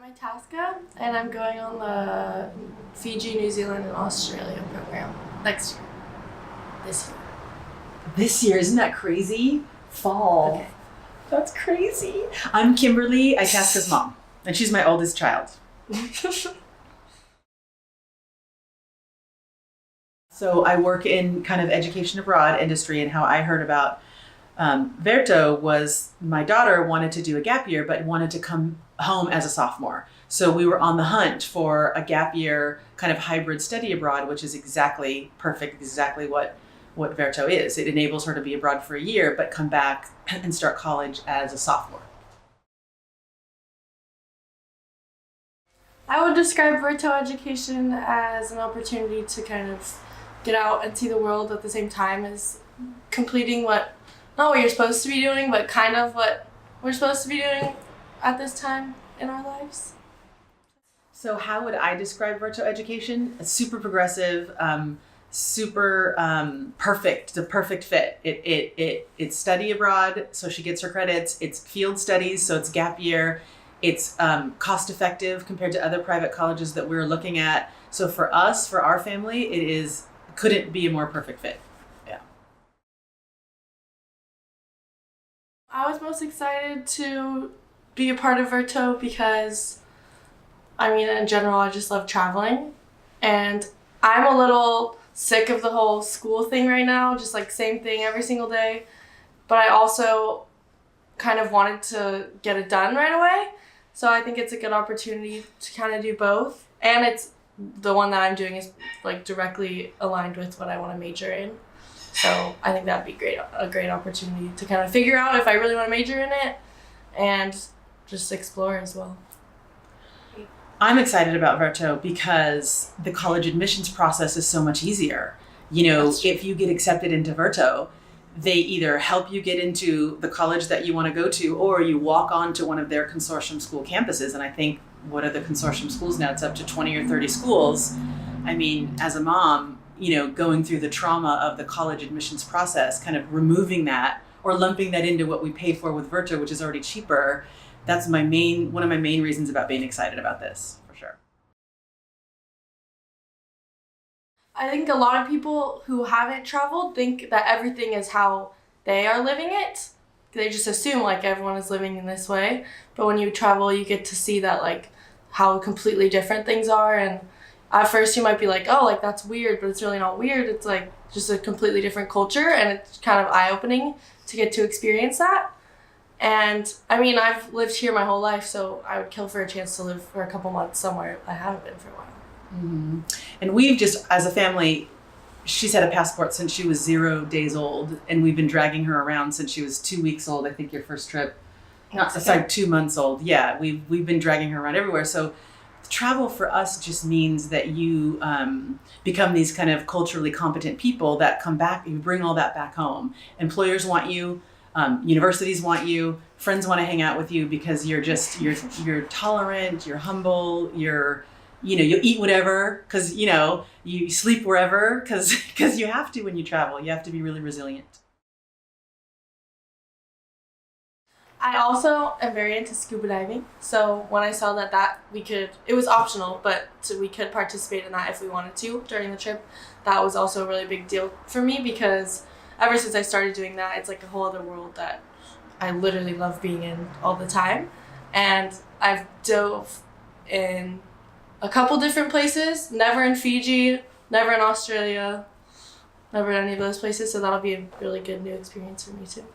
I'm Itasca, and I'm going on the Fiji, New Zealand, and Australia program next year. This year. This year, isn't that crazy? Fall. Okay. That's crazy. I'm Kimberly, Itasca's mom, and she's my oldest child. So I work in kind of education abroad industry, and how I heard about Verto was my daughter wanted to do a gap year, but wanted to come home as a sophomore. So we were on the hunt for a gap year kind of hybrid study abroad, which is exactly perfect, exactly what Verto is. It enables her to be abroad for a year, but come back and start college as a sophomore. I would describe Verto education as an opportunity to kind of get out and see the world at the same time as completing not what you're supposed to be doing, but kind of what we're supposed to be doing at this time in our lives. So how would I describe Verto education? It's super progressive, super perfect, the perfect fit. It's study abroad, so she gets her credits. It's field studies, so it's gap year. It's cost effective compared to other private colleges that we're looking at. So for us, for our family, couldn't be a more perfect fit. Yeah. I was most excited to be a part of Verto because, in general, I just love traveling. And I'm a little sick of the whole school thing right now, just like same thing every single day. But I also kind of wanted to get it done right away. So I think it's a good opportunity to kind of do both. And it's the one that I'm doing is like directly aligned with what I want to major in. So I think that'd be a great opportunity to kind of figure out if I really want to major in it and just explore as well. I'm excited about Verto because the college admissions process is so much easier. If you get accepted into Verto, they either help you get into the college that you want to go to, or you walk on to one of their consortium school campuses. And I think, what are the consortium schools now? It's up to 20 or 30 schools. As a mom, going through the trauma of the college admissions process, kind of removing that or lumping that into what we pay for with Verto, which is already cheaper. That's one of my main reasons about being excited about this, for sure. I think a lot of people who haven't traveled think that everything is how they are living it. They just assume like everyone is living in this way. But when you travel, you get to see that like how completely different things are. And at first you might be like, oh, like that's weird, but it's really not weird. It's like just a completely different culture, and it's kind of eye-opening to get to experience that. And I've lived here my whole life, so I would kill for a chance to live for a couple months somewhere I haven't been for a while. Mm-hmm. And we've just, as a family, she's had a passport since she was 0 days old, and we've been dragging her around since she was 2 weeks old. I think your first trip, 2 months old. Yeah, we've been dragging her around everywhere. So travel for us just means that you become these kind of culturally competent people that come back. You bring all that back home. Employers want you. Universities want you. Friends want to hang out with you because you're tolerant. You're humble. You eat whatever because you sleep wherever because you have to when you travel. You have to be really resilient. I also am very into scuba diving. So when I saw that it was optional, but we could participate in that if we wanted to during the trip. That was also a really big deal for me because ever since I started doing that, it's like a whole other world that I literally love being in all the time. And I've dove in a couple different places, never in Fiji, never in Australia, never in any of those places. So that'll be a really good new experience for me too.